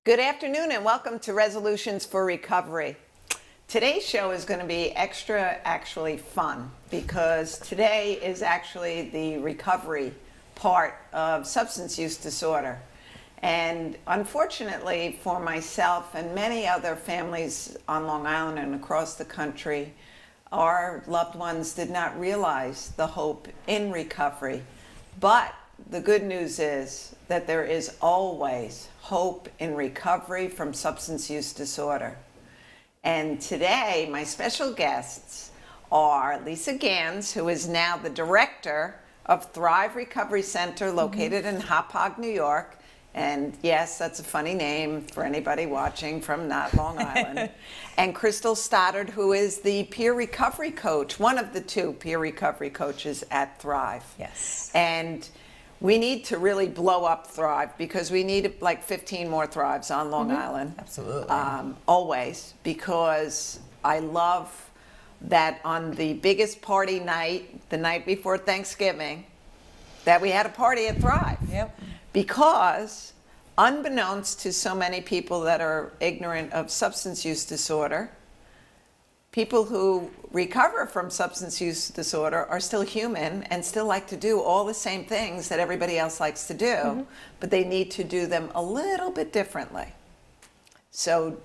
Good afternoon and welcome to Resolutions for Recovery. Today's show is going to be actually fun because today is actually the recovery part of substance use disorder. And unfortunately for myself and many other families on Long Island and across the country, our loved ones did not realize the hope in recovery. But the good news is that there is always hope in recovery from substance use disorder. And today, my special guests are Lisa Gans, who is now the director of Thrive Recovery Center located in Hauppauge, New York. And yes, that's a funny name for anybody watching from not Long Island. And Crystal Stoddard, who is the peer recovery coach, one of the two peer recovery coaches at Thrive. Yes. And we need to really blow up Thrive because we need like 15 more Thrives on Long Island. Absolutely. Always, because I love that on the biggest party night, the night before Thanksgiving, that we had a party at Thrive. Yep. Because unbeknownst to so many people that are ignorant of substance use disorder, people who recover from substance use disorder are still human and still like to do all the same things that everybody else likes to do, but they need to do them a little bit differently. So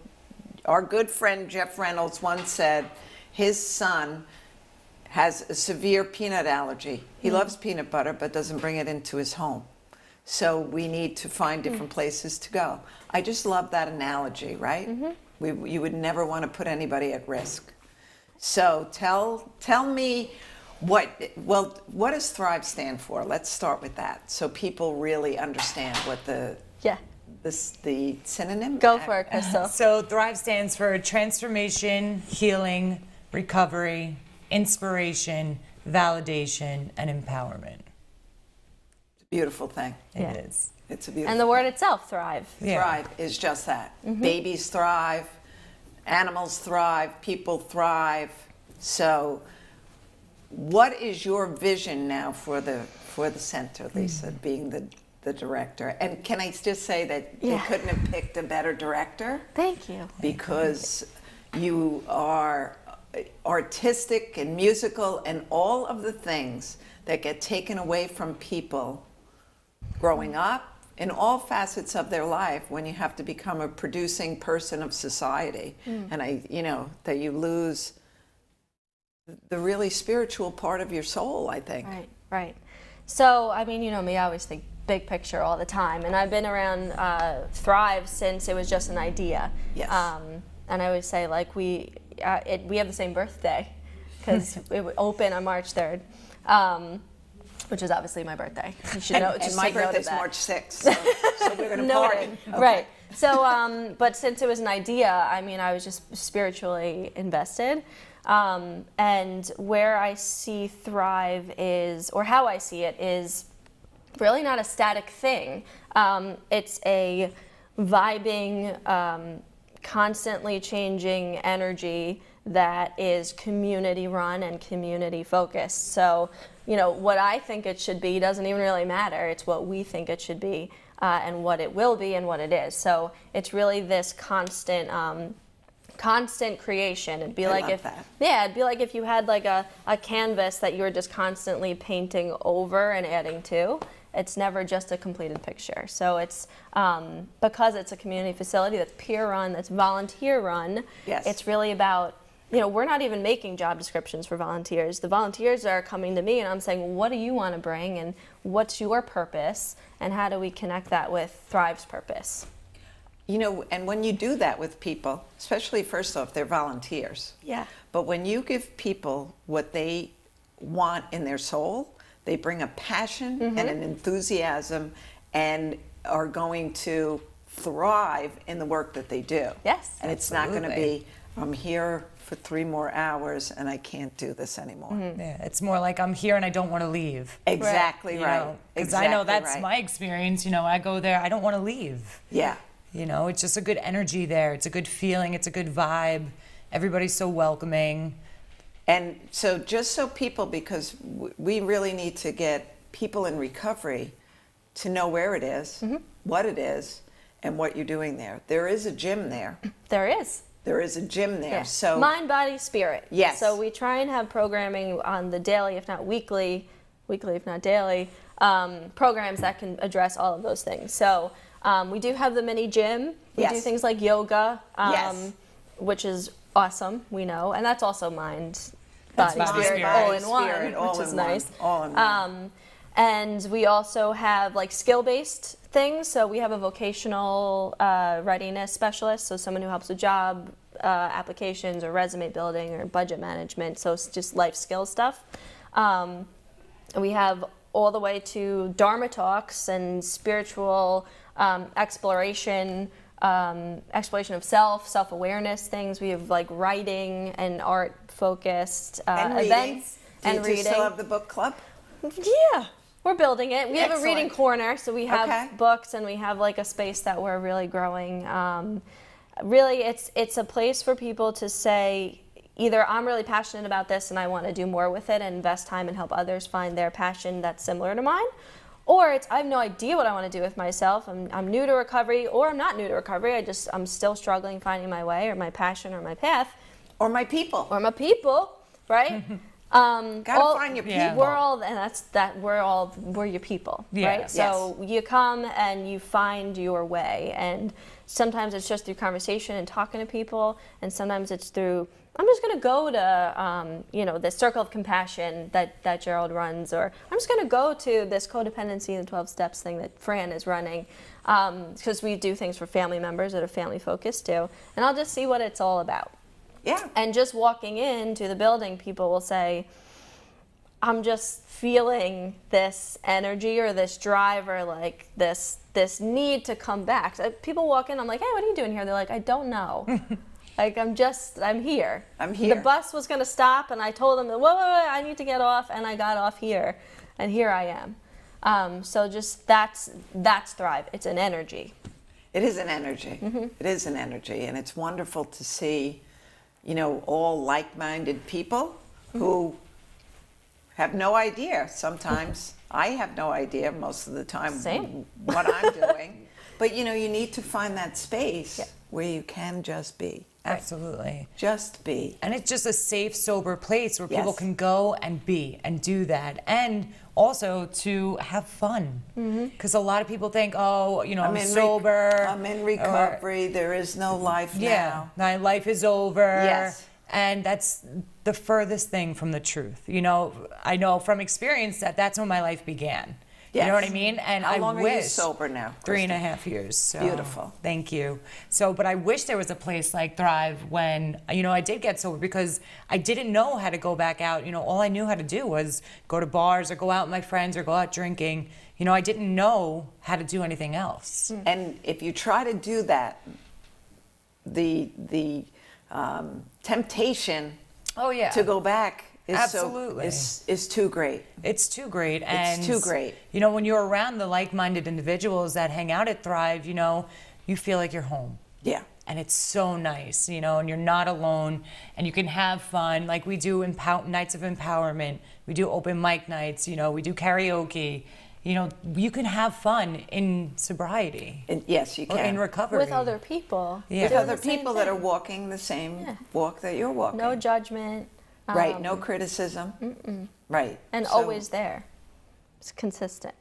our good friend Jeff Reynolds once said his son has a severe peanut allergy. He loves peanut butter but doesn't bring it into his home. So we need to find different places to go. I just love that analogy, right? You would never want to put anybody at risk. So tell me what does Thrive stand for? Let's start with that so people really understand what the synonym. Go for it, Crystal. So Thrive stands for transformation, healing, recovery, inspiration, validation, and empowerment. Beautiful thing. It is. It's a beautiful And the word itself, thrive. Yeah. Thrive is just that. Babies thrive, animals thrive, people thrive. So what is your vision now for the center, Lisa, being the director? And can I just say that you couldn't have picked a better director? Thank you. Because you are artistic and musical and all of the things that get taken away from people growing up in all facets of their life when you have to become a producing person of society. And that you lose the really spiritual part of your soul, I think. Right. So, I mean, you know me, I always think big picture all the time. And I've been around Thrive since it was just an idea. Yes. And I always say, like, we have the same birthday because it would open on March 3rd. Which is obviously my birthday. You should know. And my birthday's March 6th, so we're going to party. Okay. Right. So, but since it was an idea, I mean, I was just spiritually invested. And where I see Thrive is, or how I see it, is really not a static thing. It's a vibing, constantly changing energy that is community run and community focused. So, you know, what I think it should be doesn't even really matter. It's what we think it should be and what it will be and what it is. So it's really this constant creation. It'd be like it'd be like if you had like a canvas that you were just constantly painting over and adding to. It's never just a completed picture. So it's because it's a community facility that's peer run, that's volunteer run. Yes. It's really about, you know, we're not even making job descriptions for volunteers. The volunteers are coming to me and I'm saying, well, what do you want to bring and what's your purpose and how do we connect that with Thrive's purpose? You know, and when you do that with people, especially first off, they're volunteers. Yeah. But when you give people what they want in their soul, they bring a passion and an enthusiasm and are going to thrive in the work that they do. Yes. And it's not going to be, I'm here for 3 more hours and I can't do this anymore. Yeah, it's more like I'm here and I don't want to leave. Exactly right. Because I know that's my experience. You know, I go there, I don't want to leave. Yeah. You know, it's just a good energy there. It's a good feeling. It's a good vibe. Everybody's so welcoming. And so just so people, because we really need to get people in recovery to know where it is, what it is, and what you're doing there. There is a gym there. There is. There is a gym there. Yeah. So Mind, body, spirit. Yes. So we try and have programming on the daily, if not weekly if not daily, programs that can address all of those things. So we do have the mini gym. We do Yes. things like yoga, Yes. which is awesome, we know. And that's also mind, body, body, spirit, spirit. all in one, Spirit, all which is in one. nice. All in one. And we also have like skill-based things. So we have a vocational readiness specialist, so someone who helps with job applications or resume building or budget management. So it's just life skill stuff. We have all the way to Dharma talks and spiritual exploration of self-awareness things. We have like writing and art focused and reading. events and Do you reading. still have the book club? Yeah, we're building it. We have a reading Excellent. corner, so we have Okay. books and we have like a space that we're really growing. Really, it's a place for people to say, either I'm really passionate about this and I want to do more with it and invest time and help others find their passion that's similar to mine, or it's I have no idea what I want to do with myself. I'm new to recovery, or I'm not new to recovery. I'm still struggling finding my way or my passion or my path Or my people? or my people, right? Gotta find your people. Yeah. We're all, and that's that. We're your people, Yeah. right? So you come and you find your way, and sometimes it's just through conversation and talking to people, and sometimes it's through. I'm just going to go to, the Circle of Compassion that Gerald runs, or I'm just going to go to this codependency and 12 steps thing that Fran is running, because we do things for family members that are family focused too, and I'll just see what it's all about. Yeah. And just walking into the building, people will say, I'm just feeling this energy or this drive or like this need to come back. So people walk in, I'm like, hey, what are you doing here? They're like, I don't know. Like, I'm here. I'm here. The bus was going to stop, and I told them, wait, I need to get off, and I got off here, and here I am. So just that's Thrive. It's an energy. It is an energy. Mm-hmm. It is an energy, and it's wonderful to see, all like-minded people who have no idea. Sometimes I have no idea most of the time Same. what I'm doing. But you need to find that space Yeah. where you can just be. Absolutely. Just be. And it's just a safe, sober place where people Yes. can go and be and do that. And also to have fun. Because a lot of people think, I'm sober. I'm in recovery. There is no life Yeah, now. my life is over. Yes. And that's the furthest thing from the truth. I know from experience that that's when my life began. You know what I Yes. mean? And How I long wish are you sober now, 3.5 years. So Beautiful. Thank you. So, but I wish there was a place like Thrive when, I did get sober, because I didn't know how to go back out. All I knew how to do was go to bars or go out with my friends or go out drinking. I didn't know how to do anything else. And if you try to do that, the temptation Oh, yeah. to go back is Absolutely. is too great. It's too great. And It's too great. when you're around the like-minded individuals that hang out at Thrive, you feel like you're home. Yeah. And it's so nice, and you're not alone, and you can have fun. Like we do nights of empowerment, we do open mic nights, we do karaoke. You can have fun in sobriety And yes, you or can. in recovery. With other people. Yeah. With doing other the same people that are thing. walking the same walk that you're walking. No judgment. Right, no criticism. Right. And So- always there. It's consistent.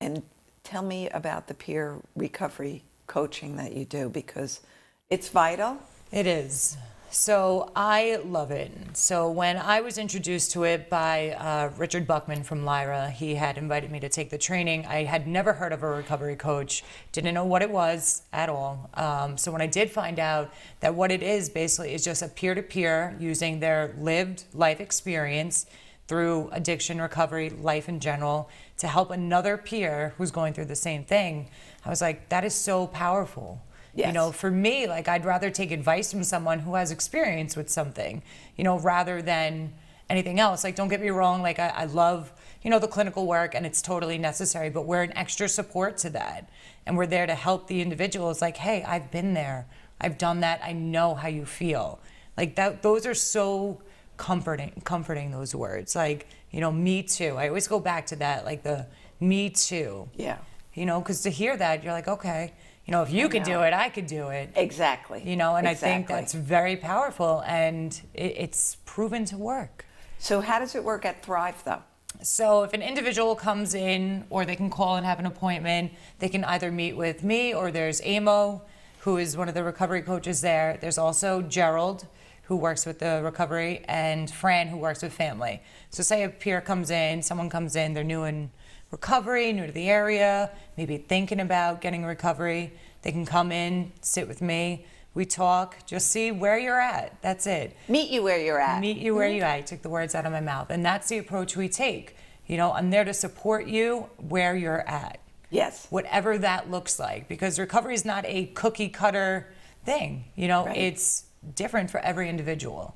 And tell me about the peer recovery coaching that you do, because it's vital. It is. So I love it. So when I was introduced to it by Richard Buckman from Lyra, he had invited me to take the training. I had never heard of a recovery coach, didn't know what it was at all. So when I did find out that what it is basically is just a peer-to-peer using their lived life experience through addiction, recovery, life in general, to help another peer who's going through the same thing, I was like, that is so powerful. Yes. For me, like I'd rather take advice from someone who has experience with something, rather than anything else. Like, don't get me wrong, like I love, the clinical work and it's totally necessary, but we're an extra support to that. And we're there to help the individuals like, hey, I've been there. I've done that. I know how you feel. Like that, those are so comforting those words. Like, me too. I always go back to that, like the me too. Yeah. you know, because to hear that, you're like, okay, you know, if you could do it, I could do it. Exactly. You know, and exactly. I think that's very powerful, and it's proven to work. So how does it work at Thrive, though? So if an individual comes in, or they can call and have an appointment, they can either meet with me, or there's Amo, who is one of the recovery coaches there. There's also Gerald, who works with the recovery, and Fran, who works with family. So say a peer comes in, someone comes in, they're new in recovery, new to the area, maybe thinking about getting recovery. They can come in, sit with me, we talk, just see where you're at. That's it. Meet you where you're at. Meet you where you're at. I took the words out of my mouth. And that's the approach we take. You know, I'm there to support you where you're at. Yes. Whatever that looks like. Because recovery is not a cookie cutter thing. You know, Right. It's different for every individual.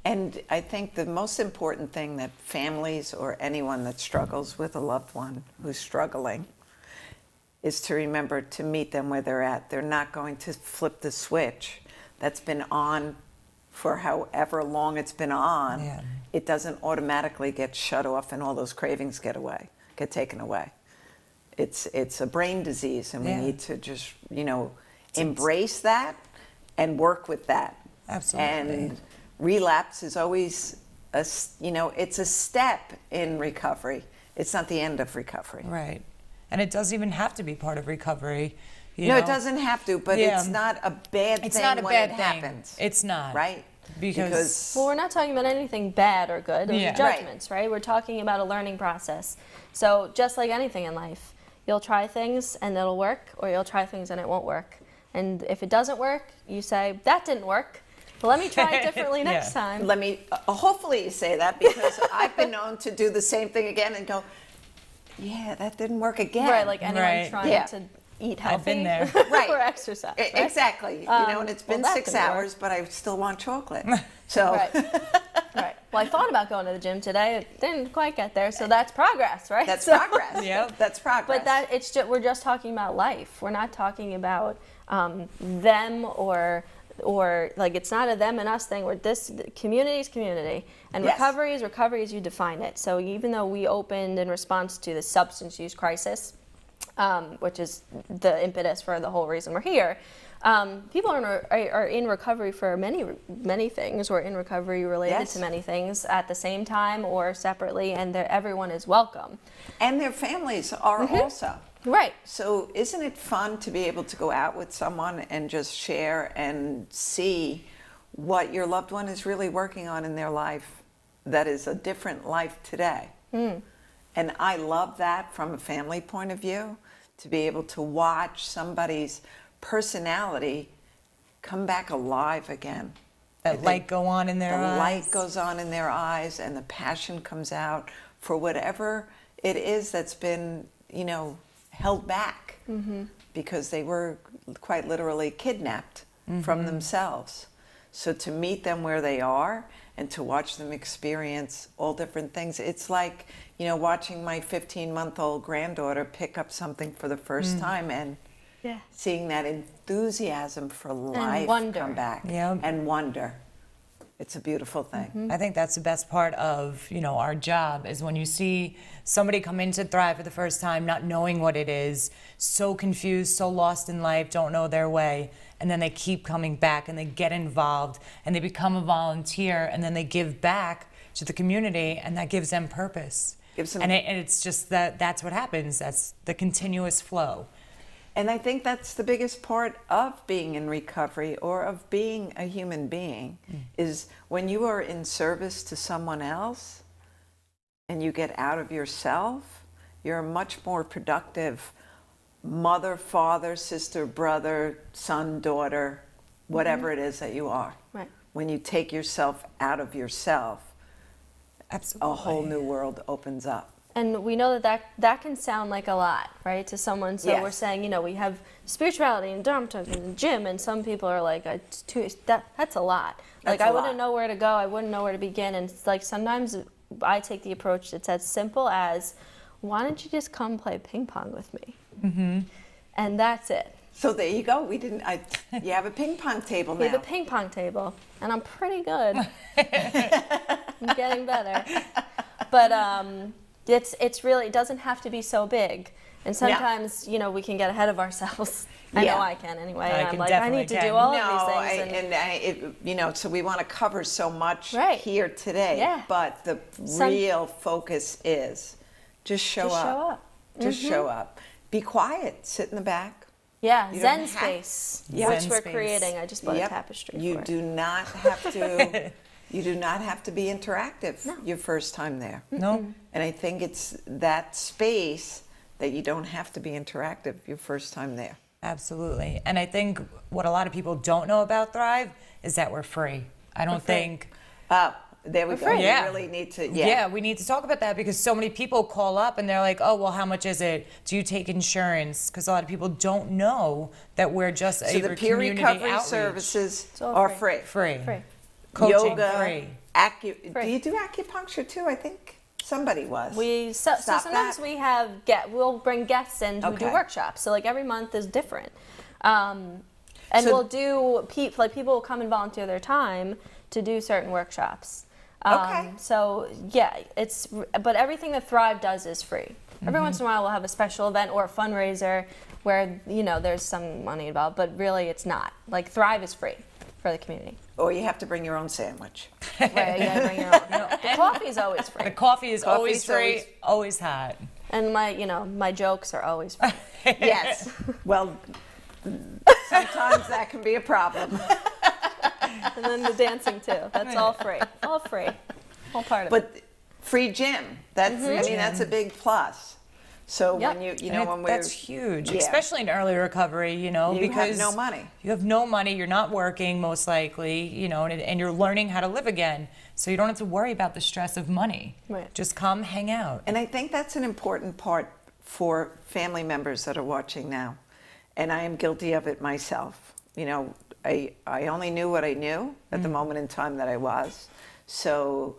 And I think the most important thing that families or anyone that struggles with a loved one who's struggling is to remember to meet them where they're at. They're not going to flip the switch that's been on for however long it's been on. Yeah. It doesn't automatically get shut off and all those cravings get taken away. It's a brain disease, and we Yeah. need to just, you know, embrace that and work with that. Absolutely. And relapse is always it's a step in recovery. It's not the end of recovery. Right. And it doesn't even have to be part of recovery. You No, know? it doesn't have to, but Yeah. it's not a bad It's thing not a when bad it thing. happens. It's not. Right? Because Well, we're not talking about anything bad or good. Those Yeah. are judgments, right? We're talking about a learning process. So just like anything in life, you'll try things and it'll work, or you'll try things and it won't work. And if it doesn't work, you say, that didn't work. Well, let me try it differently next Yeah. time. Let me, hopefully you say that, because I've been known to do the same thing again and go, yeah, that didn't work again. Right, like anyone Right. trying Yeah. to eat healthy I've been there. Right. or exercise. Right? Exactly. You know, and it's well, been that 6 didn't work. hours, but I still want chocolate. So, Right. Right. Well, I thought about going to the gym today. It didn't quite get there, so that's progress, right? that's So- progress. Yep. That's progress. But that it's just we're just talking about life. We're not talking about them or like it's not a them and us thing. We're this community is community, and Yes. recovery as you define it. So even though we opened in response to the substance use crisis, which is the impetus for the whole reason we're here. People are in recovery for many things, or in recovery related Yes. to many things at the same time or separately, and everyone is welcome. And their families are also. Right. So isn't it fun to be able to go out with someone and just share and see what your loved one is really working on in their life that is a different life today? And I love that from a family point of view, to be able to watch somebody's personality come back alive again. that light go on in their The eyes. light goes on in their eyes, and the passion comes out for whatever it is that's been, you know, held back because they were quite literally kidnapped from themselves. So to meet them where they are and to watch them experience all different things, it's like, you know, watching my 15-month-old granddaughter pick up something for the first time and Yeah. seeing that enthusiasm for life wonder. come back. Yep. And wonder. It's a beautiful thing. I think that's the best part of, you know, our job, is when you see somebody come into Thrive for the first time, not knowing what it is, so confused, so lost in life, don't know their way, and then they keep coming back and they get involved and they become a volunteer, and then they give back to the community, and that gives them purpose. Gives them- and it's just that's what happens. That's the continuous flow. And I think that's the biggest part of being in recovery, or of being a human being, is when you are in service to someone else and you get out of yourself, you're a much more productive mother, father, sister, brother, son, daughter, whatever it is that you are. Right. When you take yourself out of yourself, Absolutely. a whole new world opens up. And we know that can sound like a lot, right, to someone. So Yes. we're saying, you know, we have spirituality and Dharma talk and the gym, and some people are like, that's a lot. Like, That's a I lot. wouldn't know where to go. I wouldn't know where to begin. And it's like sometimes I take the approach that's as simple as, why don't you just come play ping pong with me? Mm-hmm. And that's it. So there you go. You have a ping pong table We now. have a ping pong table, and I'm pretty good. I'm getting better. But it's really, it doesn't have to be so big. And sometimes, you know, we can get ahead of ourselves. I know I can anyway. I And I'm can like, I definitely need to can. do all No, of these things. you know, so we want to cover so much Right. here today. Yeah. But the real focus is just show Just up. show up. Just show up. Be quiet. Sit in the back. Yeah, You Zen don't have- space, Yeah. which Zen we're space. creating. I just bought Yep. a tapestry You for it. do not have to. You do not have to be interactive your first time there. No. And I think it's that space that you don't have to be interactive your first time there. Absolutely. And I think what a lot of people don't know about Thrive is that we're free. I don't think. There we go. free. You Yeah. really need to. Yeah, we need to talk about that because so many people call up and they're like, oh, well, how much is it? Do you take insurance? Because a lot of people don't know that we're just So a the peer community recovery outreach. services all are free. free. Free. Free. Coaching Yoga, free. Do Free. you do acupuncture too? I think somebody was. So Stop sometimes that. we have we'll bring guests in who do Okay. workshops. So like every month is different, and So- we'll do people will come and volunteer their time to do certain workshops. Okay. So yeah, but everything that Thrive does is free. Every once in a while we'll have a special event or a fundraiser where there's some money involved, but really it's not. Like Thrive is free for the community. Or you have to bring your own sandwich. Right? You gotta bring your own. The coffee is always free. The coffee is always Coffee's free, always hot. And my jokes are always free. Yes. Well, sometimes that can be a problem. And then the dancing too. That's all free. All free. All part of it. But free gym. That's I mean that's a big plus. So Yep. when you And know when we're that's huge, Yeah. especially in early recovery, You have because no money. You have no money, you're not working most likely, and you're learning how to live again. So you don't have to worry about the stress of money. Right. Just come hang out. And I think that's an important part for family members that are watching now. And I am guilty of it myself. I only knew what I knew at the moment in time that I was. So,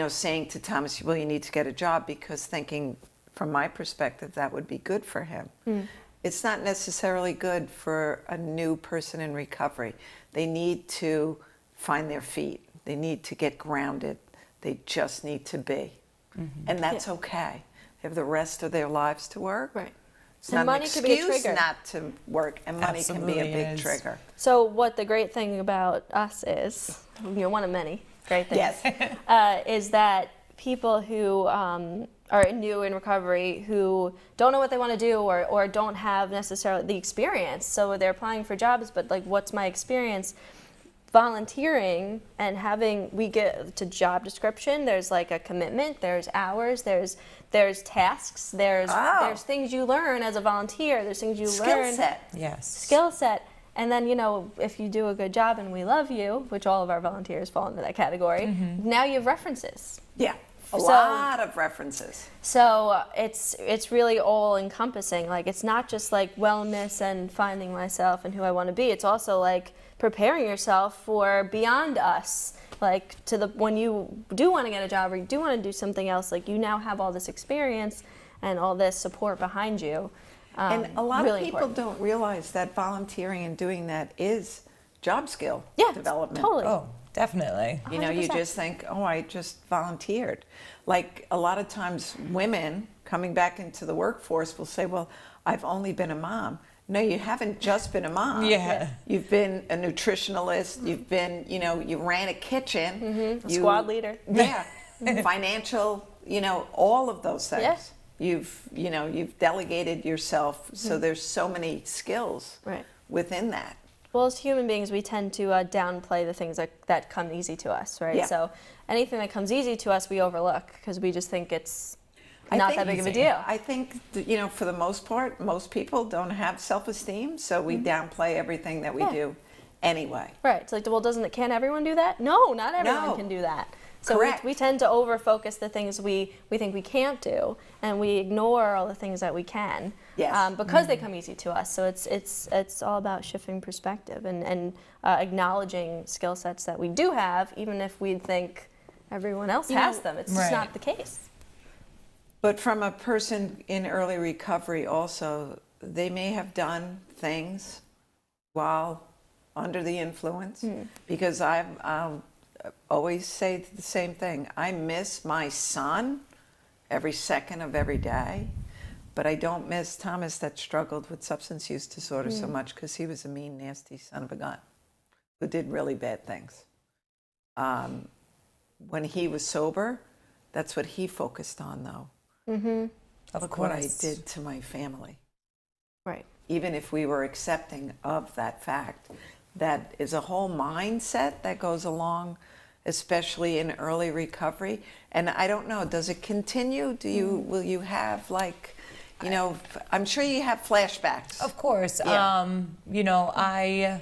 saying to Thomas, well, you need to get a job, because thinking from my perspective that would be good for him. It's not necessarily good for a new person in recovery. They need to find their feet. They need to get grounded. They just need to be. And that's okay. They have the rest of their lives to work. Right. It's And not an money could be a excuse trigger. not to work, and money can be a Absolutely big is. trigger. So what the great thing about us is, one of many great things, Yes. is that people who are new in recovery, who don't know what they want to do or don't have necessarily the experience, so they're applying for jobs, but like, what's my experience? Volunteering and we get to job description, there's like a commitment, there's hours, there's tasks, there's things you learn as a volunteer, there's things you learn. Skill set. Yes. Skill set. And then, if you do a good job and we love you, which all of our volunteers fall into that category, now you have references. Yeah. A So- lot of references. So it's really all encompassing. Like, it's not just like wellness and finding myself and who I want to be. It's also like preparing yourself for beyond us. Like, when you do want to get a job or you do want to do something else, like, you now have all this experience and all this support behind you. And a lot really of people important. don't realize that volunteering and doing that is job skill Yeah, development. totally. Oh, definitely. You 100%. just think, oh, I just volunteered. Like, a lot of times women coming back into the workforce will say, well, I've only been a mom. No, you haven't just been a mom. Yeah. You've been a nutritionalist. You've been, you ran a kitchen. A squad leader. Yeah. Financial, all of those things. Yeah. You've delegated yourself. So there's so many skills Right. within that. Well, as human beings, we tend to downplay the things that come easy to us, right? Yeah. So anything that comes easy to us, we overlook because we just think it's I not think- that big of a deal. I think, for the most part, most people don't have self-esteem, so we downplay everything that we Yeah. do anyway. Right. It's like, well, can't everyone do that? No, not everyone No. can do that. So Correct. we tend to over-focus the things we think we can't do, and we ignore all the things that we can. Yes. Because they come easy to us. So it's all about shifting perspective and acknowledging skill sets that we do have, even if we think everyone else has them. It's just Right. not the case. But from a person in early recovery also, they may have done things while under the influence, because I'll always say the same thing. I miss my son every second of every day. But I don't miss Thomas that struggled with substance use disorder so much, because he was a mean, nasty son of a gun who did really bad things. When he was sober, that's what he focused on, though. Mm-hmm. Look what I did to my family. Right. Even if we were accepting of that fact, that is a whole mindset that goes along, especially in early recovery. And I don't know, does it continue? Will you have, like, you know, I'm sure you have flashbacks. Of course. Yeah. You know, I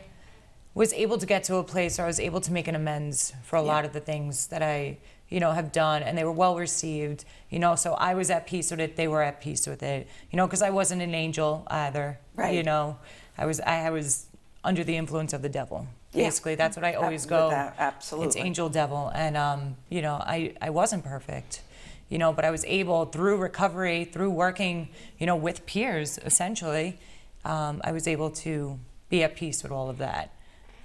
was able to get to a place where I was able to make an amends for a lot of the things that I, you know, have done, and they were well received, you know, so I was at peace with it, they were at peace with it, you know, because I wasn't an angel either. Right. You know, I was under the influence of the devil. Basically, that's what I always go. Absolutely. It's angel devil. And, you know, I wasn't perfect, you know, but I was able, through recovery, through working, you know, with peers, essentially, I was able to be at peace with all of that,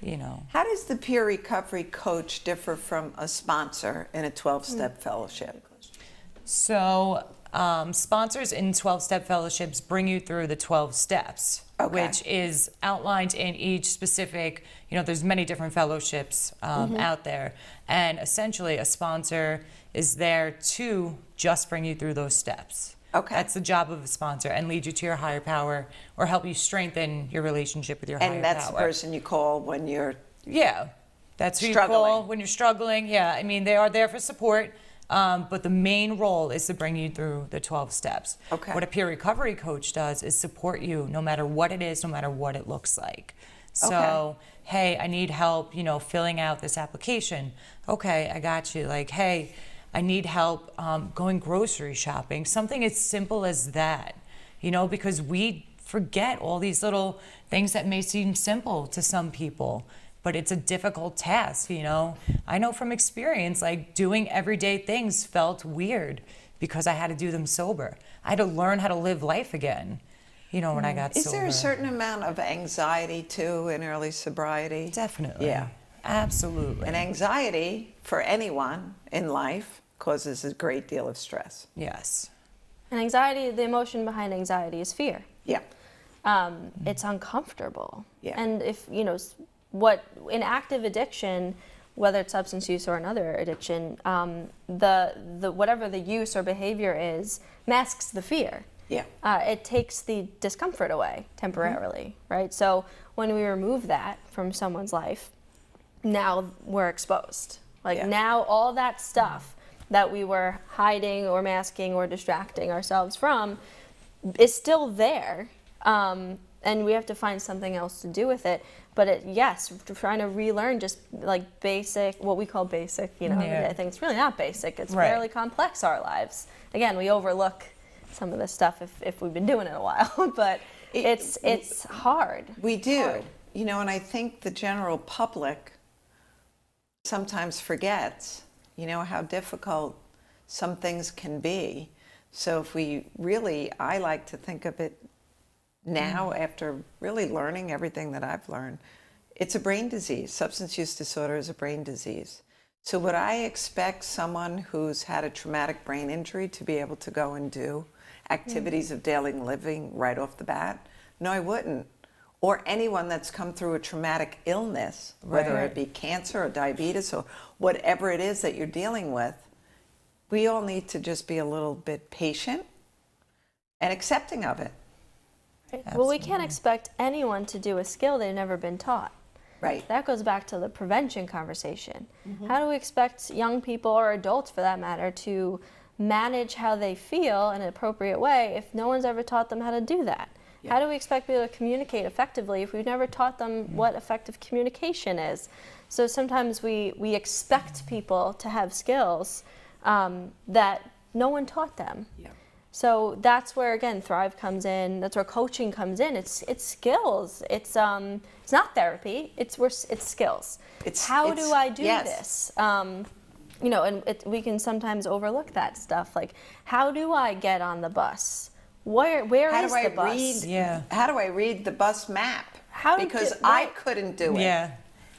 you know. How does the peer recovery coach differ from a sponsor in a 12-step fellowship? So, sponsors in 12-step fellowships bring you through the 12 steps, which is outlined in each specific, you know, there's many different fellowships out there. And essentially, a sponsor is there to just bring you through those steps. Okay. That's the job of a sponsor, and lead you to your higher power, or help you strengthen your relationship with your higher power. And that's the person you call when you're that's who you call when you're struggling. Yeah, I mean, they are there for support. But the main role is to bring you through the 12 steps. Okay. What a peer recovery coach does is support you no matter what it is, no matter what it looks like. So, hey, I need help, you know, filling out this application. Okay, I got you. Like, hey, I need help going grocery shopping. Something as simple as that, you know, because we forget all these little things that may seem simple to some people. But it's a difficult task, you know. I know from experience, like, doing everyday things felt weird because I had to do them sober. I had to learn how to live life again, you know, when I got sober. Is there a certain amount of anxiety, too, in early sobriety? Definitely. Yeah. Absolutely. And anxiety, for anyone in life, causes a great deal of stress. Yes. And anxiety, the emotion behind anxiety is fear. Yeah. It's uncomfortable. Yeah. And if, you know, what in active addiction, whether it's substance use or another addiction, the whatever the use or behavior is masks the fear. Yeah. It takes the discomfort away temporarily, right? So when we remove that from someone's life, now we're exposed. Like now all that stuff that we were hiding or masking or distracting ourselves from is still there. And we have to find something else to do with it. But yes, trying to relearn just like basic, what we call basic, you know, I think it's really not basic. It's fairly complex, our lives. Again, we overlook some of this stuff if we've been doing it a while, but it's hard. We do. You know, and I think the general public sometimes forgets, you know, how difficult some things can be. So if we really, I like to think of it now, after really learning everything that I've learned, it's a brain disease. Substance use disorder is a brain disease. So would I expect someone who's had a traumatic brain injury to be able to go and do activities of daily living right off the bat? No, I wouldn't. Or anyone that's come through a traumatic illness, whether it be cancer or diabetes or whatever it is that you're dealing with, we all need to just be a little bit patient and accepting of it. Well, we can't expect anyone to do a skill they've never been taught. Right. That goes back to the prevention conversation. How do we expect young people, or adults for that matter, to manage how they feel in an appropriate way if no one's ever taught them how to do that? How do we expect people to communicate effectively if we've never taught them what effective communication is? So sometimes we expect people to have skills that no one taught them. So that's where, again, Thrive comes in. That's where coaching comes in. It's skills. It's not therapy. It's skills. How do I do this? You know, and we can sometimes overlook that stuff. Like, how do I get on the bus? Where is the bus? How do I read the bus map? Because I couldn't do it.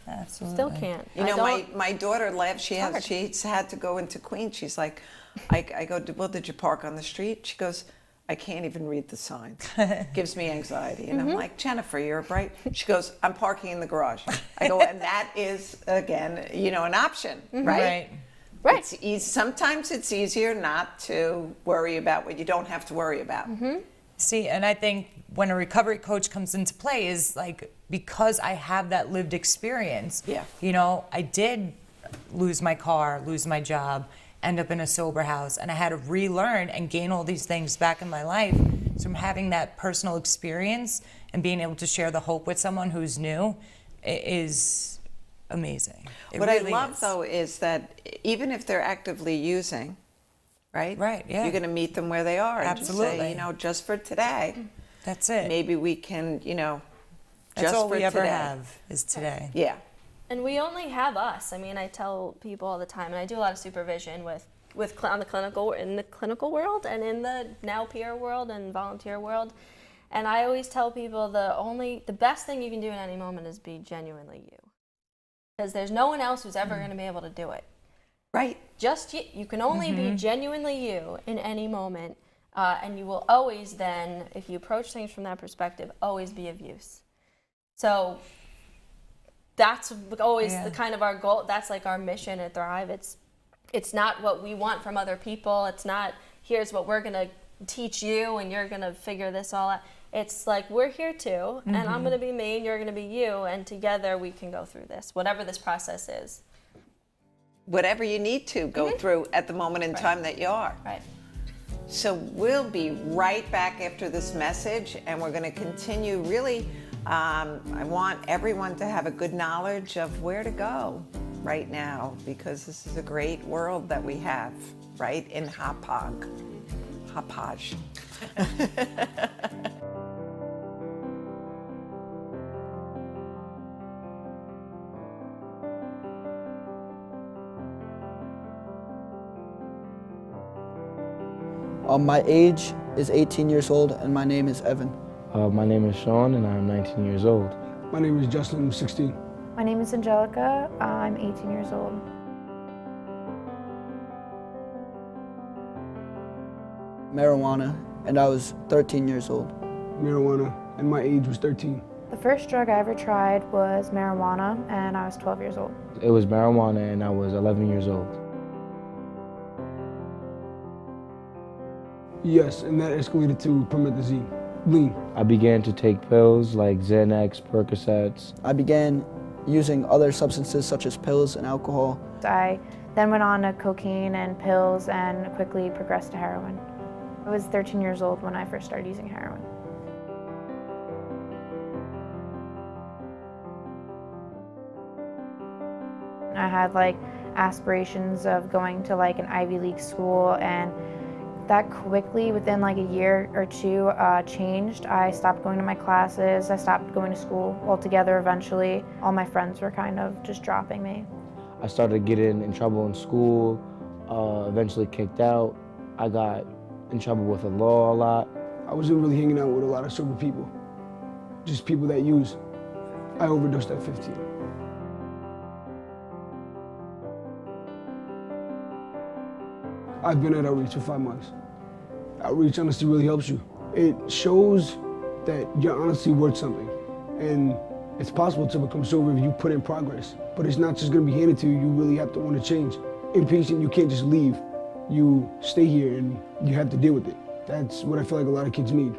Absolutely. Still can't. You I know, don't- my daughter laughs. hard. She's had to go into Queens. She's like, I go, well, did you park on the street? She goes, I can't even read the signs. Gives me anxiety. And I'm like, Jennifer, you're bright. She goes, I'm parking in the garage. I go, and that is, again, you know, an option, right? Right. It's easy. Sometimes it's easier not to worry about what you don't have to worry about. See, and I think when a recovery coach comes into play is like, because I have that lived experience. Yeah. You know, I did lose my car, lose my job, end up in a sober house, and I had to relearn and gain all these things back in my life. So from having that personal experience and being able to share the hope with someone who's new is amazing. It What really I love, is. though, is that even if they're actively using, right? Right, yeah. You're going to meet them where they are. And just say, Absolutely. you know, just for today, That's it. maybe we can, you know, That's just all for we ever today. have is today. Yeah. And we only have us. I mean, I tell people all the time, and I do a lot of supervision on the clinical in the clinical world and in the now peer world and volunteer world. And I always tell people the best thing you can do in any moment is be genuinely you, because there's no one else who's ever going to be able to do it. Right. Just you. You can only be genuinely you in any moment, and you will always then, if you approach things from that perspective, always be of use. So that's always the kind of our goal. That's like our mission at Thrive. It's not what we want from other people. It's not, here's what we're gonna teach you and you're gonna figure this all out. It's like, we're here too, and I'm gonna be me and you're gonna be you, and together we can go through this, whatever this process is. Whatever you need to go through at the moment in time that you are. Right. So we'll be right back after this message, and we're going to continue really. I want everyone to have a good knowledge of where to go right now, because this is a great world that we have, right, in Hauppauge. My age is 18 years old and my name is Evan. My name is Sean and I'm 19 years old. My name is Justin, I'm 16. My name is Angelica. I'm 18 years old. Marijuana, and I was 13 years old. Marijuana, and my age was 13. The first drug I ever tried was marijuana, and I was 12 years old. It was marijuana and I was 11 years old. Yes, and that escalated to promethazine, lean. I began to take pills like Xanax, Percocets. I began using other substances such as pills and alcohol. I then went on to cocaine and pills and quickly progressed to heroin. I was 13 years old when I first started using heroin. I had like aspirations of going to like an Ivy League school, and that quickly, within like a year or two, changed. I stopped going to my classes, I stopped going to school altogether eventually. All my friends were kind of just dropping me. I started getting in trouble in school, eventually kicked out. I got in trouble with the law a lot. I wasn't really hanging out with a lot of sober people, just people that use. I overdosed at 15. I've been at Outreach for 5 months. Outreach honestly really helps you. It shows that you're honestly worth something. And it's possible to become sober if you put in progress. But it's not just gonna be handed to you, you really have to want to change. Inpatient, you can't just leave. You stay here and you have to deal with it. That's what I feel like a lot of kids need.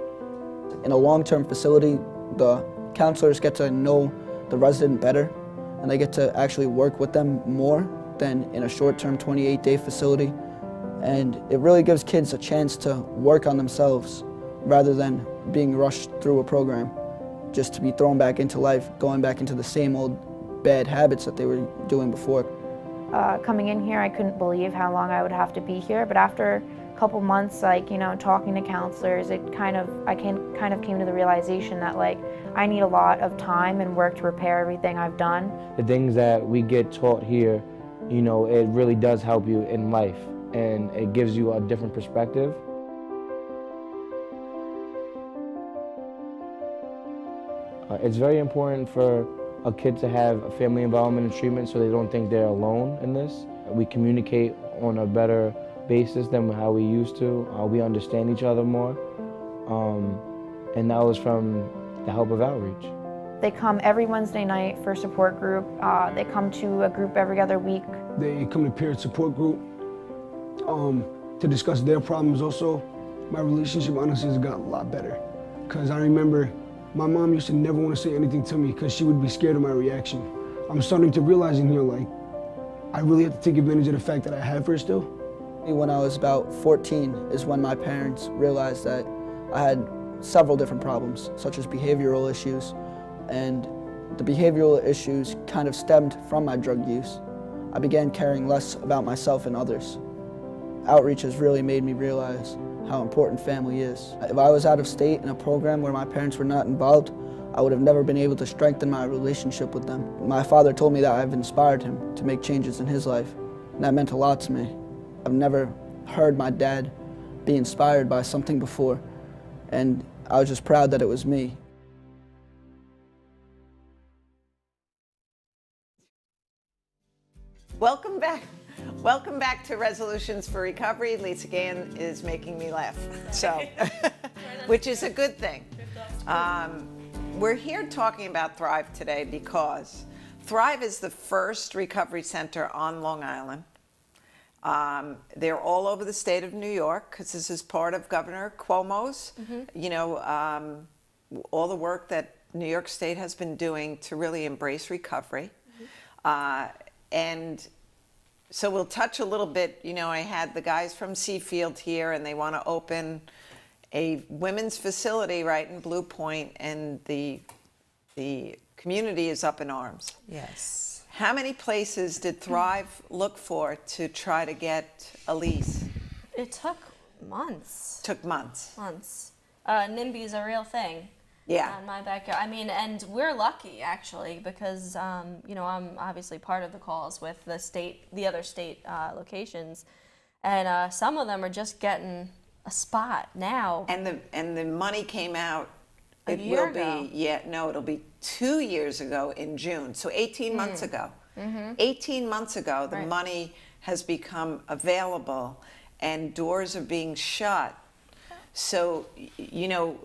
In a long-term facility, the counselors get to know the resident better, and they get to actually work with them more than in a short-term 28-day facility. And it really gives kids a chance to work on themselves rather than being rushed through a program, just to be thrown back into life, going back into the same old bad habits that they were doing before. Coming in here, I couldn't believe how long I would have to be here, but after a couple months, like, you know, talking to counselors, I kind of came to the realization that, like, I need a lot of time and work to repair everything I've done. The things that we get taught here, you know, it really does help you in life, and it gives you a different perspective. It's very important for a kid to have a family involvement in treatment so they don't think they're alone in this. We communicate on a better basis than how we used to. We understand each other more. And that was from the help of outreach. They come every Wednesday night for support group. They come to a group every other week. They come to peer support group to discuss their problems also. My relationship honestly has got a lot better. Because I remember my mom used to never want to say anything to me because she would be scared of my reaction. I'm starting to realize in here, like, I really have to take advantage of the fact that I have her still. When I was about 14 is when my parents realized that I had several different problems, such as behavioral issues, and the behavioral issues kind of stemmed from my drug use. I began caring less about myself and others. Outreach has really made me realize how important family is. If I was out of state in a program where my parents were not involved, I would have never been able to strengthen my relationship with them. My father told me that I've inspired him to make changes in his life, and that meant a lot to me. I've never heard my dad be inspired by something before, and I was just proud that it was me. Welcome back. Welcome back to Resolutions for Recovery. Lisa Gann is making me laugh, so, which is a good thing. We're here talking about Thrive today because Thrive is the first recovery center on Long Island. They're all over the state of New York because this is part of Governor Cuomo's, you know, all the work that New York State has been doing to really embrace recovery. And so we'll touch a little bit, you know, I had the guys from Seafield here and they want to open a women's facility right in Blue Point, and the community is up in arms. Yes. How many places did Thrive look for to try to get a lease? It took months. Took months. Months. NIMBY is a real thing. Yeah. In my backyard. I mean, and we're lucky actually because you know, I'm obviously part of the calls with the other state locations, and some of them are just getting a spot now. And the money came out. A year ago. It'll be 2 years ago in June. So 18 months ago. 18 months ago, the money has become available, and doors are being shut. So, you know,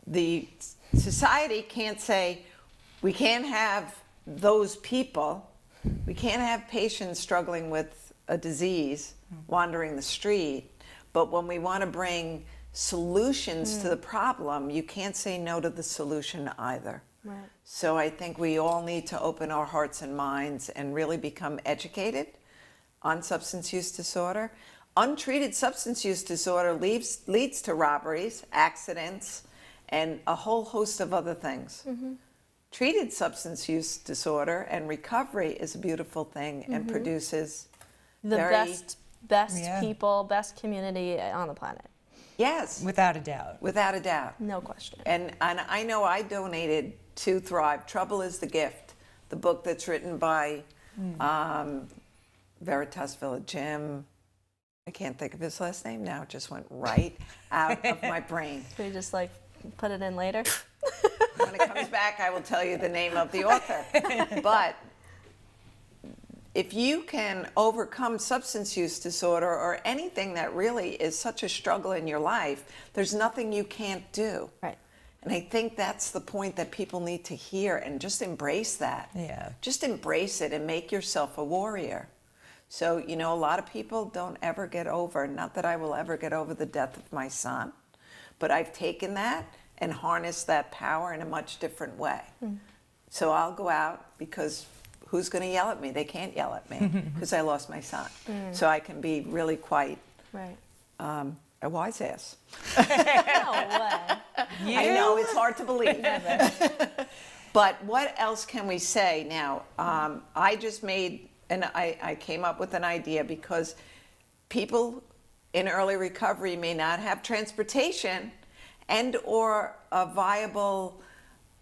the society can't say, we can't have those people, we can't have patients struggling with a disease wandering the street, but when we want to bring solutions to the problem, you can't say no to the solution either. Right. So I think we all need to open our hearts and minds and really become educated on substance use disorder. Untreated substance use disorder leads to robberies, accidents, and a whole host of other things. Treated substance use disorder and recovery is a beautiful thing and produces The very, best people, best community on the planet. yes, Without a doubt. without a doubt. No question. And I know I donated to Thrive, Trouble is the Gift, the book that's written by Veritas Village Jim. I can't think of his last name now. It just went right out of my brain. Can we just like put it in later? When it comes back, I will tell you the name of the author. But if you can overcome substance use disorder or anything that really is such a struggle in your life, there's nothing you can't do. Right. And I think that's the point that people need to hear, and just embrace that. Yeah. Just embrace it and make yourself a warrior. So, you know, a lot of people don't ever get over, not that I will ever get over the death of my son, but I've taken that and harnessed that power in a much different way. So I'll go out because who's going to yell at me? They can't yell at me because I lost my son. So I can be really quite Right. a wise ass. No way. I know, it's hard to believe. But what else can we say now? I just made, and I came up with an idea because people in early recovery may not have transportation and or a viable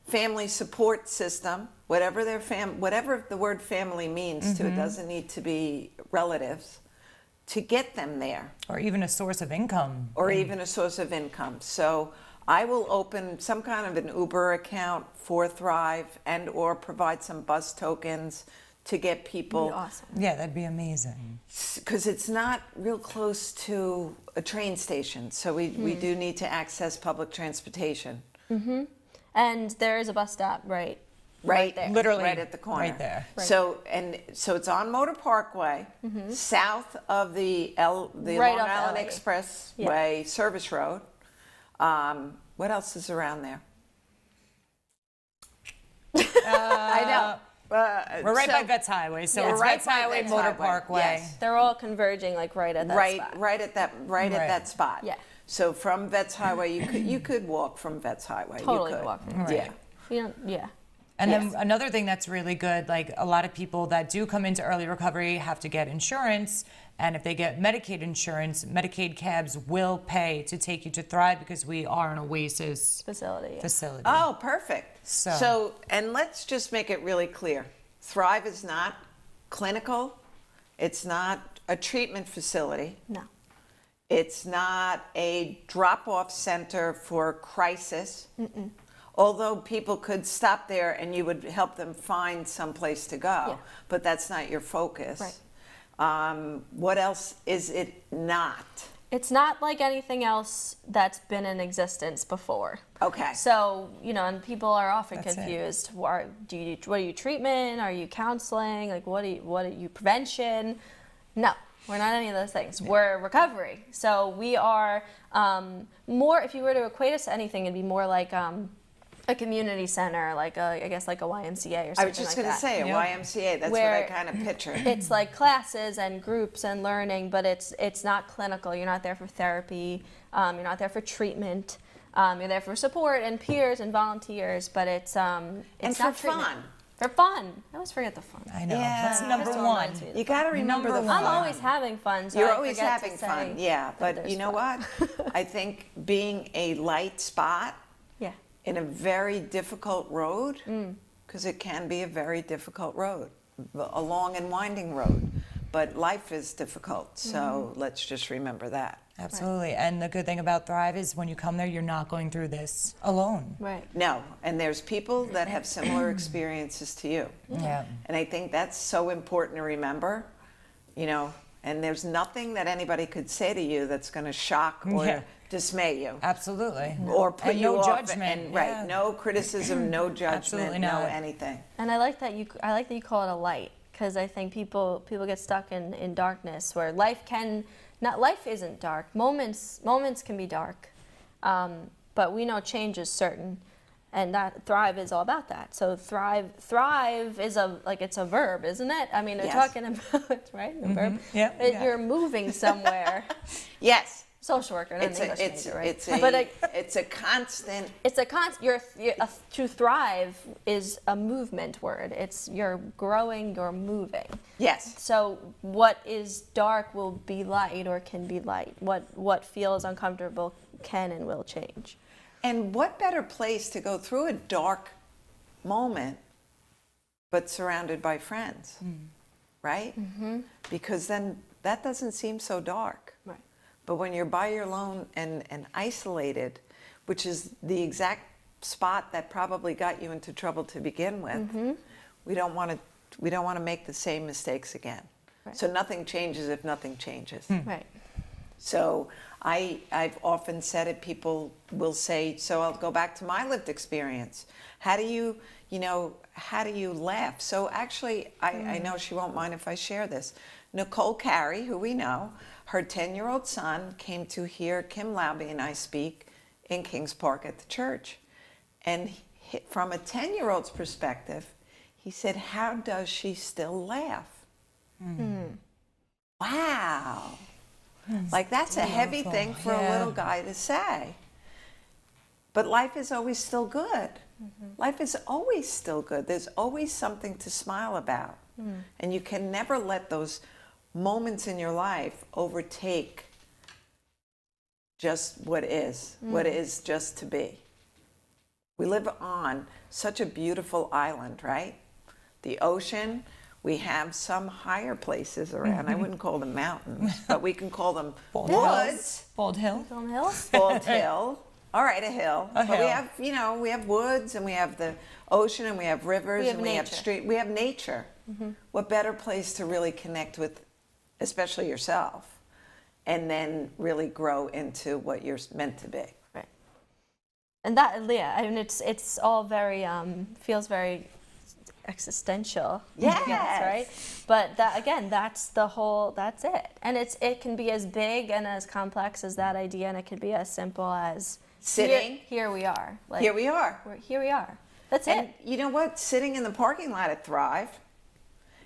family support system, whatever their whatever the word family means to it, doesn't need to be relatives, to get them there. Or even a source of income. Or even a source of income. So I will open some kind of an Uber account for Thrive and or provide some bus tokens to get people, Awesome. Yeah, that'd be amazing. because it's not real close to a train station, so we do need to access public transportation. And there is a bus stop right there. Literally right at the corner. right there. So it's on Motor Parkway, south of the Right Long off Island LA. Expressway Service Road. What else is around there? I know. We're right by Vets Highway, so Yeah. it's Right Vets by Highway, Vets Motor Highway, Parkway. yes. They're all converging like right at that spot. Right at that spot. Yeah. So from Vets Highway, you could walk from Vets Highway. Totally you could. walk from Yeah. Yeah. And Yes. then another thing that's really good, like a lot of people that do come into early recovery have to get insurance. And if they get Medicaid insurance, Medicaid cabs will pay to take you to Thrive because we are an Oasis Facility. Yeah. facility. Oh, perfect. So- And let's just make it really clear. Thrive is not clinical. It's not a treatment facility. No. It's not a drop-off center for crisis. Although people could stop there and you would help them find some place to go, Yeah. but that's not your focus. Right. What else is it not? It's not like anything else that's been in existence before. Okay. So, and people are often That's it. confused. What are you treatment? Are you counseling? Like, what are you prevention? No, we're not any of those things. We're recovery. So we are more, if you were to equate us to anything, it'd be more like a community center, like I guess like a YMCA or something like that. I was just going to say a YMCA. That's what I Where kind of picture. It's like classes and groups and learning, but it's not clinical. You're not there for therapy. You're not there for treatment. You're there for support and peers and volunteers, but it's and not for treatment. fun. For fun. I always forget the fun. I know. Yeah. That's number Crystal one. reminds me of You got to remember Number the one. fun. I'm always having fun. So You're I always forget to having say fun, yeah. that But there's you know fun. what? I think being a light spot Yeah. in a very difficult road, because it can be a very difficult road, a long and winding road. But life is difficult, so let's just remember that. Absolutely. And the good thing about Thrive is when you come there, you're not going through this alone. Right. No, and there's people that have similar experiences to you. Yeah. And I think that's so important to remember, and there's nothing that anybody could say to you that's going to shock or Yeah. dismay you. Absolutely. Or put And you no off. judgment. And, right, Yeah. no criticism, no judgment, Absolutely no not. anything. And I like that you call it a light, because I think people get stuck in darkness where life isn't dark. Moments can be dark, but we know change is certain, and that Thrive is all about that. So thrive is it's a verb, isn't it? I mean, we're Yes. talking about right a verb. Yeah, yeah. You're moving somewhere. Yes. Social worker, not an English major, right? It's a constant. It's to thrive is a movement word. It's you're growing, you're moving. Yes. So what is dark will be light or can be light. What feels uncomfortable can and will change. And what better place to go through a dark moment, but surrounded by friends, right? Because then that doesn't seem so dark. Right. But when you're by your alone and isolated, which is the exact spot that probably got you into trouble to begin with, we don't want to make the same mistakes again. Right. So nothing changes if nothing changes. Right. So I've often said it, people will say, so I'll go back to my lived experience. How do you laugh? So actually, I know she won't mind if I share this. Nicole Carey, who we know, her 10-year-old son came to hear Kim Laube and I speak in Kings Park at the church. And from a 10-year-old's perspective, he said, how does she still laugh? Wow. Like that's a heavy thing for a little guy to say. But life is always still good. Life is always still good. There's always something to smile about. And you can never let those moments in your life overtake just what is just to be. We live on such a beautiful island, right? The ocean, we have some higher places around. I wouldn't call them mountains, but we can call them woods. Bald Hill. Film Hills. Bald Hill. All right, a hill. A But we hill. have, you know, we have woods and we have the ocean and we have rivers We have and we have nature. street. We have nature. What better place to really connect with, especially yourself, and then really grow into what you're meant to be. Right. And that, yeah, I mean, it's all very, feels very existential. I guess, Yes. right? But that, again, that's it. And it can be as big and as complex as that idea, and it can be as simple as Sitting. Here we are. Like, Here we are. Here we are. That's And it. you know what? Sitting in the parking lot at Thrive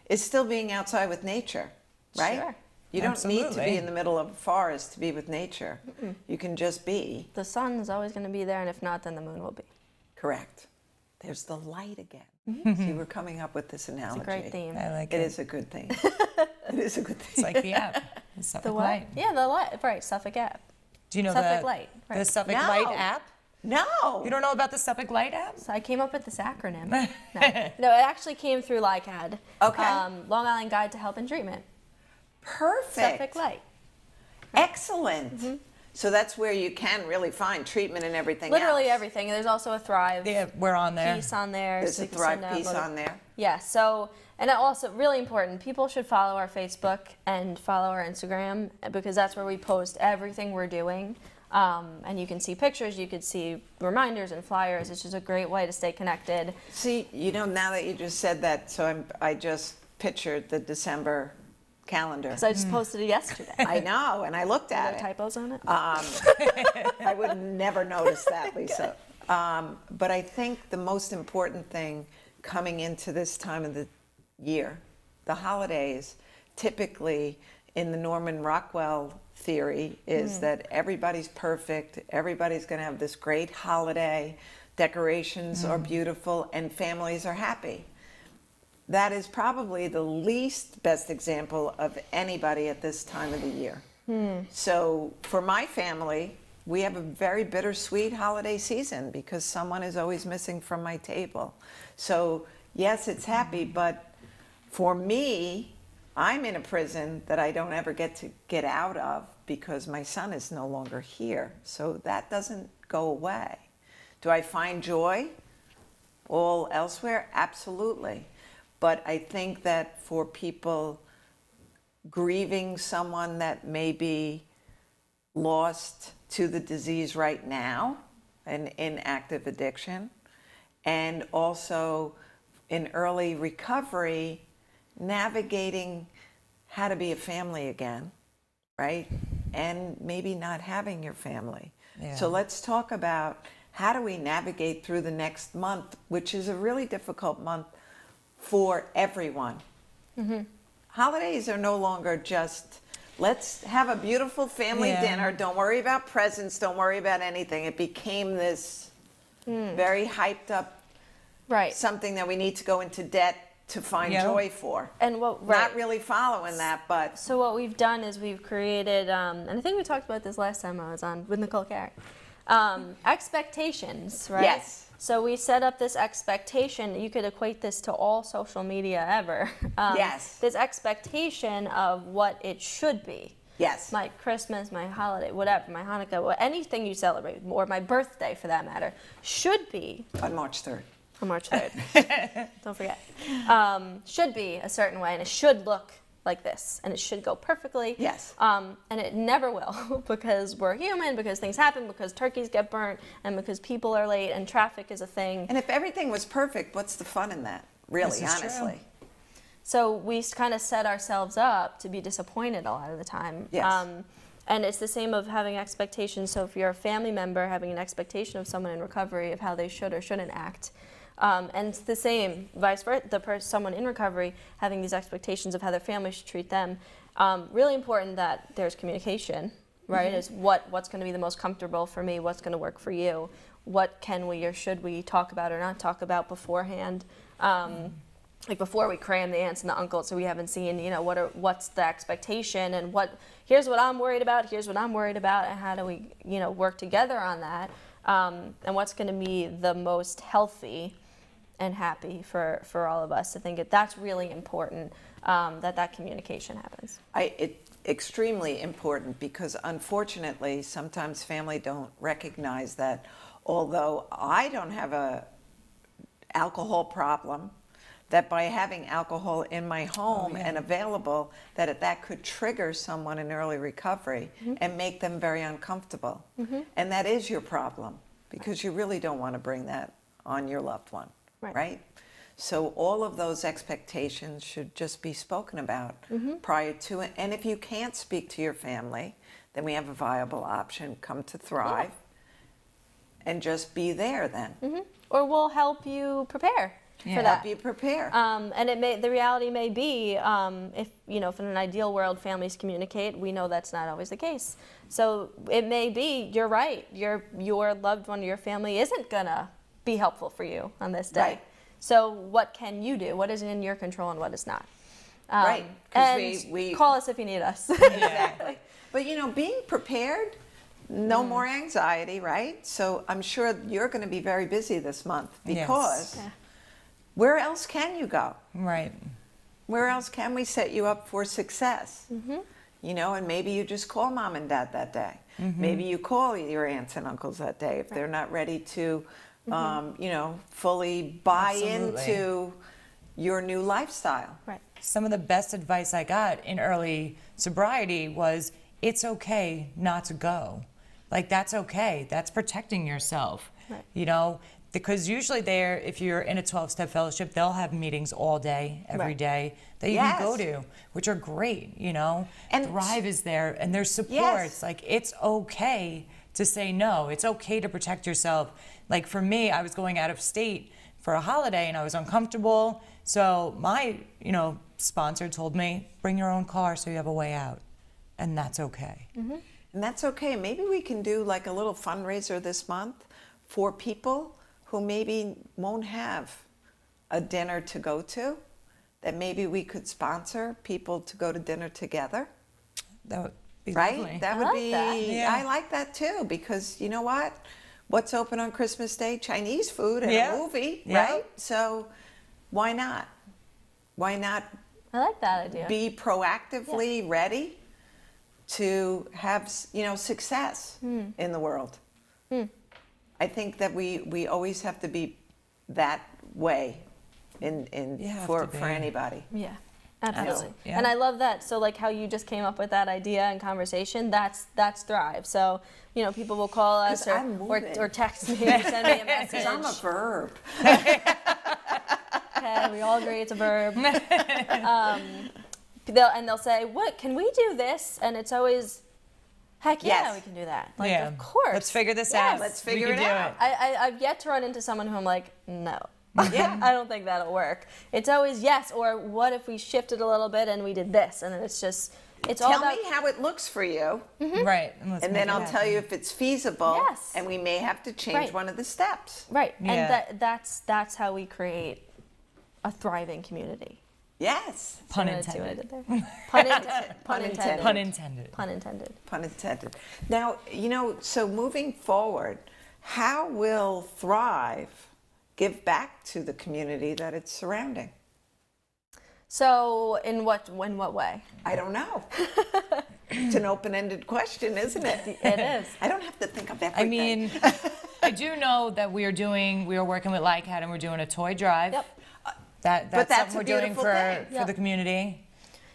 is still being outside with nature, right? Sure. You don't need to Absolutely. be in the middle of a forest to be with nature. You can just be. The sun is always going to be there, and if not, then the moon will be. Correct. There's the light again. See, we're coming up with this analogy. It's a great theme. I like It it. is a good thing. It is a good It's thing. like the app. The Suffolk The what? Light. Yeah, the light. Right, Suffolk app. Do you know Suffolk the Light, the right. Suffolk No. Light app? No. You don't know about the Suffolk Light app? So I came up with this acronym. No, it actually came through LICAD. Okay. Long Island Guide to Help and Treatment. Perfect. Suffolk Light. Excellent. So that's where you can really find treatment and everything Literally else. everything. There's also a Thrive Yeah, we're on there. piece on there. There's so a you can Thrive send out piece motiv- on there. Yeah, so, and also really important, people should follow our Facebook and follow our Instagram because that's where we post everything we're doing. And you can see pictures, you could see reminders and flyers. It's just a great way to stay connected. See, you know, now that you just said that, so I just pictured the December calendar. So I just posted it yesterday. I know, and I looked Are at there it. typos on it? I would never notice that, Lisa. But I think the most important thing coming into this time of the year, the holidays, typically in the Norman Rockwell theory, is that everybody's perfect, everybody's going to have this great holiday, decorations are beautiful, and families are happy. That is probably the least best example of anybody at this time of the year. So for my family, we have a very bittersweet holiday season because someone is always missing from my table. So yes, it's happy, but for me, I'm in a prison that I don't ever get to get out of because my son is no longer here. So that doesn't go away. Do I find joy all elsewhere? Absolutely. But I think that for people grieving someone that may be lost to the disease right now and in active addiction, and also in early recovery, navigating how to be a family again, right? And maybe not having your family. Yeah. So let's talk about how do we navigate through the next month, which is a really difficult month for everyone. Holidays are no longer just, let's have a beautiful family Yeah. dinner, don't worry about presents, don't worry about anything. It became this very hyped up Right. something that we need to go into debt to find Yeah. joy for. And what, Not right. really following that, but So what we've done is we've created, and I think we talked about this last time I was on with Nicole Carey, expectations, right? Yes. So we set up this expectation. You could equate this to all social media ever. Yes. This expectation of what it should be. yes. My Christmas, my holiday, whatever, my Hanukkah, anything you celebrate, or my birthday for that matter, should be On March 3rd. on March 3rd. Don't forget. Should be a certain way, and it should look like this, and it should go perfectly. Yes. And it never will because we're human, because things happen, because turkeys get burnt, and because people are late, and traffic is a thing. And if everything was perfect, what's the fun in that? Really, This is true. honestly. So we kind of set ourselves up to be disappointed a lot of the time. Yes. And it's the same of having expectations. So if you're a family member having an expectation of someone in recovery of how they should or shouldn't act, and it's the same, vice versa, someone in recovery having these expectations of how their family should treat them. Really important that there's communication, right? Is what's going to be the most comfortable for me, what's going to work for you, what can we or should we talk about or not talk about beforehand. Like before we cram the aunts and the uncles, so we haven't seen, you know, what's the expectation and here's what I'm worried about, here's what I'm worried about, and how do we, you know, work together on that, and what's going to be the most healthy and happy for all of us. I think that's really important. that communication happens. It's extremely important because unfortunately, sometimes family don't recognize that although I don't have a alcohol problem, that by having alcohol in my home and available, that could trigger someone in early recovery and make them very uncomfortable. And that is your problem because you really don't want to bring that on your loved one, right? So all of those expectations should just be spoken about prior to it. And if you can't speak to your family, then we have a viable option, Come to Thrive, and just be there then. Or we'll help you prepare for that. Help you prepare. And the reality may be, if in an ideal world families communicate, we know that's not always the case. So it may be, you're right, your loved one or your family isn't gonna be helpful for you on this day. Right. So what can you do? What is in your control and what is not? Right. And we call us if you need us. Exactly. But being prepared, no more anxiety, right? So I'm sure you're going to be very busy this month because where else can you go? Right. Where else can we set you up for success? And maybe you just call mom and dad that day. Maybe you call your aunts and uncles that day if they're not ready to, fully buy into your new lifestyle. Right. Some of the best advice I got in early sobriety was, it's okay not to go. Like, that's okay. That's protecting yourself. Right. Because usually if you're in a 12-step fellowship, they'll have meetings all day, every day that you can go to, which are great, And Thrive is there, and there's support. It's like, it's okay to say no. It's okay to protect yourself. Like, for me, I was going out of state for a holiday, and I was uncomfortable. So my, sponsor told me, bring your own car so you have a way out. And that's okay. And that's okay. Maybe we can do like a little fundraiser this month for people who maybe won't have a dinner to go to, that maybe we could sponsor people to go to dinner together. That would be right? lovely. That would be, Yeah. I like that too, because you know what? What's open on Christmas Day? Chinese food and a movie, right? So why not? Why not I like that idea. be proactively ready to have, success in the world? I think that we always have to be that way for anybody. Yeah, absolutely. Yeah. And I love that. So like how you just came up with that idea and conversation, that's Thrive. So, people will call us or text me or send me a message. Because I'm a verb. Okay, we all agree it's a verb. They'll say, "What, can we do this?" And it's always, heck yeah, we can do that. Like, of course. Let's figure this out. Let's figure it out. I've yet to run into someone who I'm like, no. I don't think that'll work. It's always yes, or what if we shifted a little bit and we did this? And then it's just, all about... Tell me how it looks for you. Right. And then I'll tell you if it's feasible. Yes. And we may have to change one of the steps. Right. Yeah. And that's how we create a thriving community. Yes. Pun See what I intended. did there? Pun intended. Pun intended. Pun intended. Pun intended. Now, so moving forward, how will Thrive give back to the community that it's surrounding? So in what way? I don't know. It's an open-ended question, isn't it? It is. I don't have to think of everything. I mean, I do know that we are working with LICAT and we're doing a toy drive. Yep. That's that's something a we're doing beautiful for thing. the community.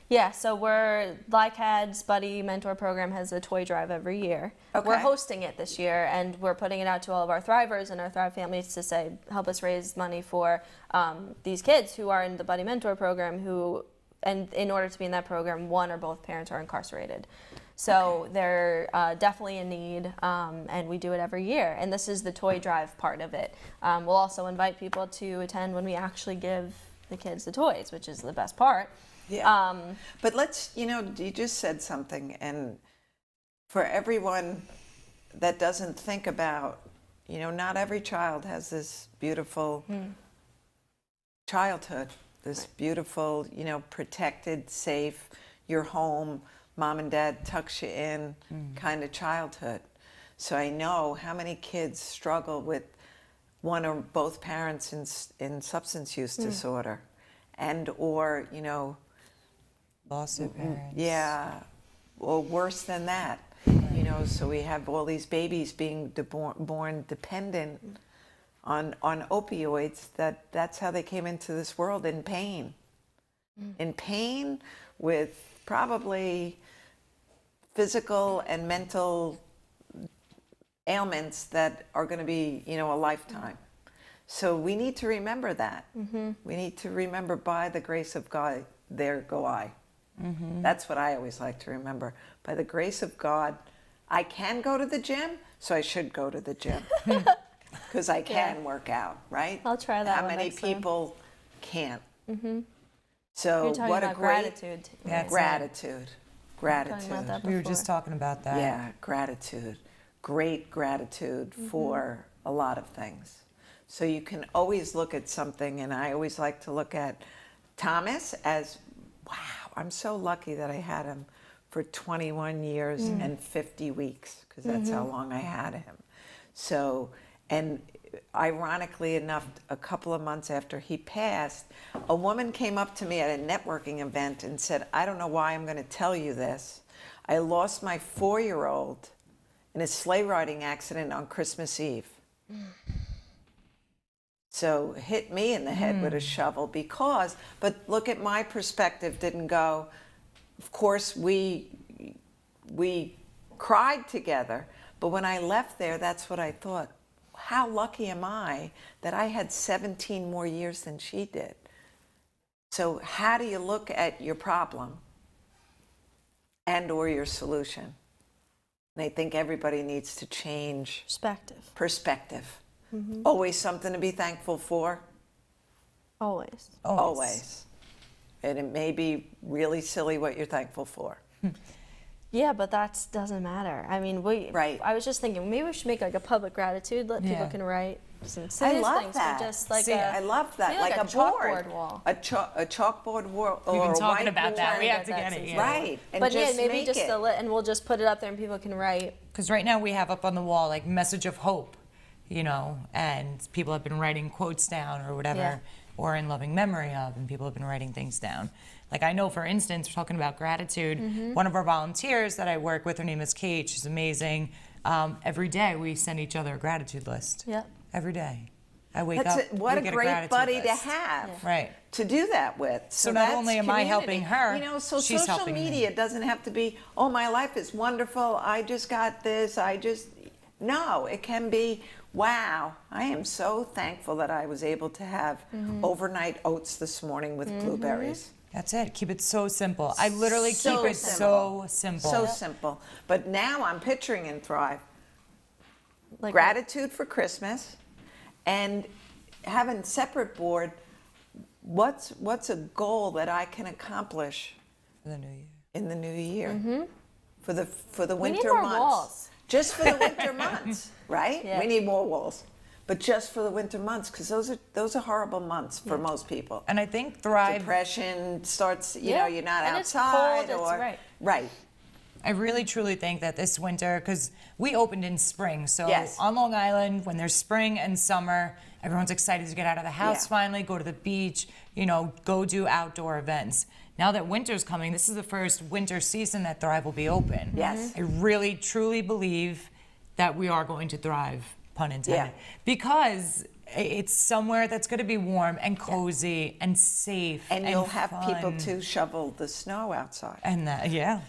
Yeah, so LICAD's Buddy Mentor Program has a toy drive every year. Okay. We're hosting it this year, and we're putting it out to all of our Thrivers and our Thrive families to say, help us raise money for these kids who are in the Buddy Mentor Program and in order to be in that program, one or both parents are incarcerated. So they're definitely in need, and we do it every year. And this is the toy drive part of it. We'll also invite people to attend when we actually give the kids the toys, which is the best part. Yeah. But let's, you just said something, and for everyone that doesn't think about, not every child has this beautiful childhood, this beautiful, protected, safe, your home, mom and dad tucks you in kind of childhood. So I know how many kids struggle with one or both parents in substance use disorder, and or Lost their parents. Yeah, well, worse than that. You know, so we have all these babies being born dependent on opioids. That's how they came into this world, in pain. In pain, with probably physical and mental ailments that are going to be, you know, a lifetime. So we need to remember that. We need to remember, by the grace of God, there go I. That's what I always like to remember. By the grace of God, I can go to the gym, so I should go to the gym. Because I can work out, right? I'll try that How one many next time. people can't? So You're talking what a about great gratitude. That's it. gratitude. Talking about that We were before. just talking about that. Yeah, gratitude. Great gratitude for a lot of things. So you can always look at something, and I always like to look at Thomas as, wow, I'm so lucky that I had him for 21 years and 50 weeks, because that's how long I had him. So, and ironically enough, a couple of months after he passed, a woman came up to me at a networking event and said, I don't know why I'm going to tell you this. I lost my 4-year-old in a sleigh riding accident on Christmas Eve. So hit me in the head with a shovel, because, but look at my perspective, didn't go, of course we cried together, but when I left there, that's what I thought. How lucky am I that I had 17 more years than she did? So how do you look at your problem and or your solution? And I think everybody needs to change perspective. Always something to be thankful for. Always. Always. And it may be really silly what you're thankful for. Yeah, but that doesn't matter. I mean, Right. I was just thinking, maybe we should make like a public gratitude. Let people can write some serious I love things, that. but just like See, I love that. maybe Like a board. chalkboard wall. A chalkboard wall. We've or been a talking about that. whiteboard. We have to That get it. seems Yeah. Right. And But just yeah, maybe make just it. and we'll just put it up there and people can write. Because right now we have up on the wall like message of hope, you know, and people have been writing quotes down or whatever, Yeah. or in loving memory of, and people have been writing things down. Like I know, for instance, we're talking about gratitude. One of our volunteers that I work with, her name is Kate. She's amazing. Every day we send each other a gratitude list. Yep. Every day. I wake That's up. it. What we a get great gratitude buddy to list. have. Right. To do that with. So not that's only am I community. helping her, you know, so she's social helping me. media doesn't have to be, oh, my life is wonderful, I just got this, no, it can be, wow, I am so thankful that I was able to have overnight oats this morning with blueberries. That's it. Keep it so simple. I literally So keep it simple. so simple. So simple. But now I'm picturing in Thrive Like gratitude for Christmas, and having separate board, what's a goal that I can accomplish For the new year. in the new year for the We need winter more months, walls. just for the winter months, right? Yeah. We need more walls, but just for the winter months, because those are horrible months for most people. And I think Thrive, Depression starts, you Yeah. know, you're not And it's outside, cold, it's or right. I really truly think that this winter, because we opened in spring, so Yes. on Long Island, when there's spring and summer, everyone's excited to get out of the house Yeah. finally, go to the beach, you know, go do outdoor events. Now that winter's coming, this is the first winter season that Thrive will be open. Yes. I really truly believe that we are going to thrive, pun intended, Yeah. because it's somewhere that's going to be warm and cozy and safe, And you'll have people fun. to shovel the snow outside, And that, yeah.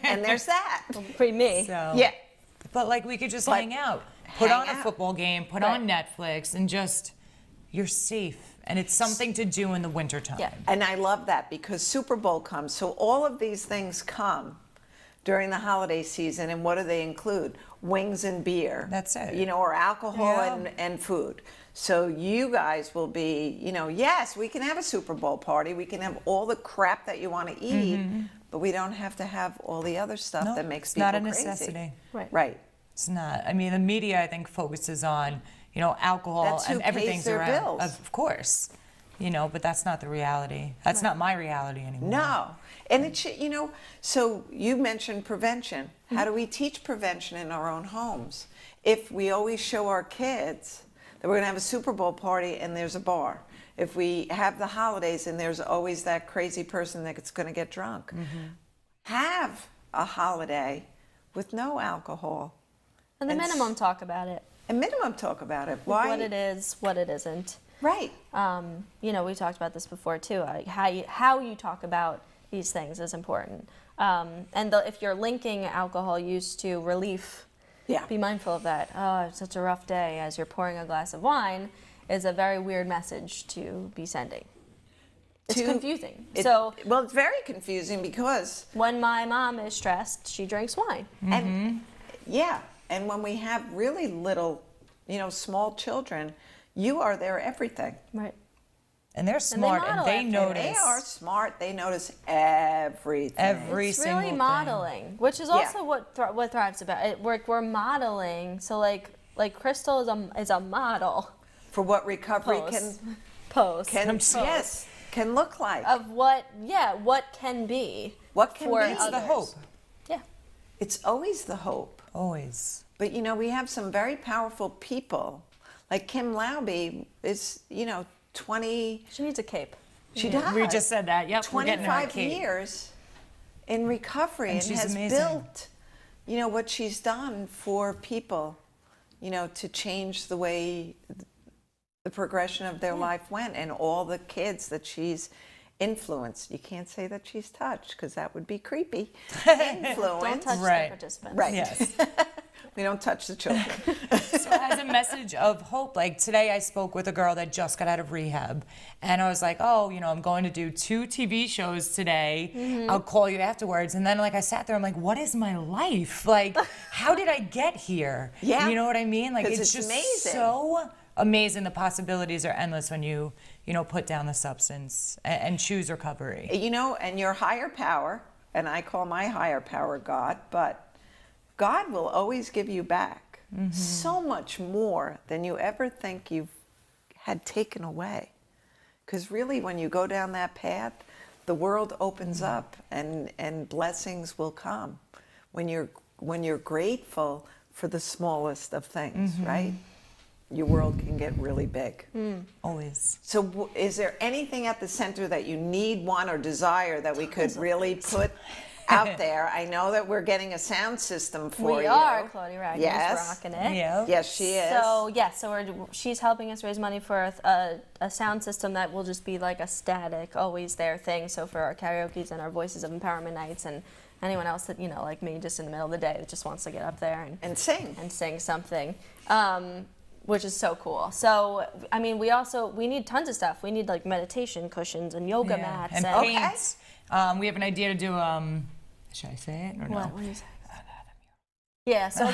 and there's that. Free me. So, Yeah. But like we could just But hang out, put hang on a out. football game, put Right. on Netflix, and just you're safe. And it's something to do in the wintertime. Yeah. And I love that, because Super Bowl comes. So all of these things come during the holiday season. And what do they include? Wings and beer. That's it. You know, or alcohol Yeah. and food. So you guys will be, you know, yes, we can have a Super Bowl party. We can have all the crap that you want to eat, but we don't have to have all the other stuff No, that makes it's people not a crazy. necessity. Right. Right. It's not. I mean, the media, I think, focuses on, you know, alcohol That's who and pays everything's their around. bills. Of course. You know, but that's not the reality. That's not my reality anymore. No. And it should, you know, so you mentioned prevention. How do we teach prevention in our own homes? If we always show our kids that we're going to have a Super Bowl party and there's a bar, if we have the holidays and there's always that crazy person that's going to get drunk, have a holiday with no alcohol. And the minimum talk about it. A minimum talk about it. Why? What it is, what it isn't. Right. You know, we talked about this before too. How you talk about these things is important. And if you're linking alcohol use to relief, be mindful of that. Oh, it's such a rough day as you're pouring a glass of wine is a very weird message to be sending. It's confusing. Well, it's very confusing because when my mom is stressed, she drinks wine. And and when we have really little, small children, you are their everything. Right. And they're smart and they notice. They are smart. They notice everything. It's really modeling, which is also what Thrive's about. We're modeling. So like Crystal is a model for what recovery can look like. Of what can be. What can be. It's the hope. Yeah. It's always the hope. Always. But we have some very powerful people. Like Kim Laube is, 20. She needs a cape. She does. We just said that. Yep. 25 years in recovery and has built, what she's done for people, to change the way the progression of their life went, and all the kids that she's influenced. You can't say that she's touched because that would be creepy. Influence. Don't touch the participants. Right. Yes. We don't touch the children. So as a message of hope, like today I spoke with a girl that just got out of rehab, and I was like, oh, I'm going to do 2 TV shows today. I'll call you afterwards. And then I sat there, I'm like, what is my life? Like, how did I get here? Yeah. You know what I mean? Like, it's just amazing. so amazing. The possibilities are endless when you put down the substance and choose recovery. And your higher power, and I call my higher power God, but God will always give you back so much more than you ever think you've had taken away. Because really, when you go down that path, the world opens up and blessings will come when you're grateful for the smallest of things, right? Your world can get really big. Always. So is there anything at the center that you need, want, or desire that we could really put out there? I know that we're getting a sound system for you. We are. Claudia Ragner's rocking it. Yeah. Yes, she is. So she's helping us raise money for a sound system that will just be like a static, always there thing. So for our karaoke's and our Voices of Empowerment nights and anyone else that, like me, just in the middle of the day that just wants to get up there and sing something. Which is so cool. So, I mean, we need tons of stuff. We need like meditation cushions and yoga mats. And paints. We have an idea to do, should I say it or no? What do you say? Yeah, so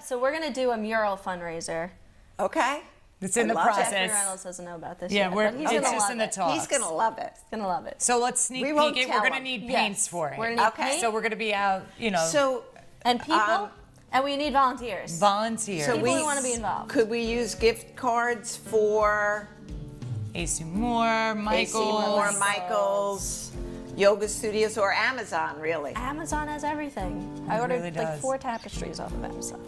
so we're gonna do a mural fundraiser. Okay. It's in the process. Jeffrey Reynolds doesn't know about this yet. But he's it's just in the talks. He's gonna love it. He's gonna love it. So let's sneak peek it. We're gonna need paints for it. We're gonna need paint. So we're gonna be out, So and people. And we need volunteers. Volunteers. So people who want to be involved. Could we use gift cards for AC Moore, Michaels, yoga studios, or Amazon, really? Amazon has everything. I ordered like 4 tapestries off of Amazon.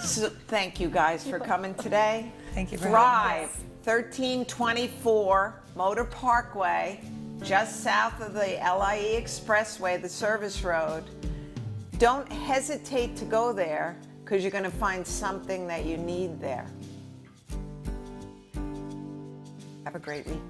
So thank you guys for coming today. Thank you for having us. 1324 Motor Parkway, just south of the LIE Expressway, the service road. Don't hesitate to go there because you're going to find something that you need there. Have a great week.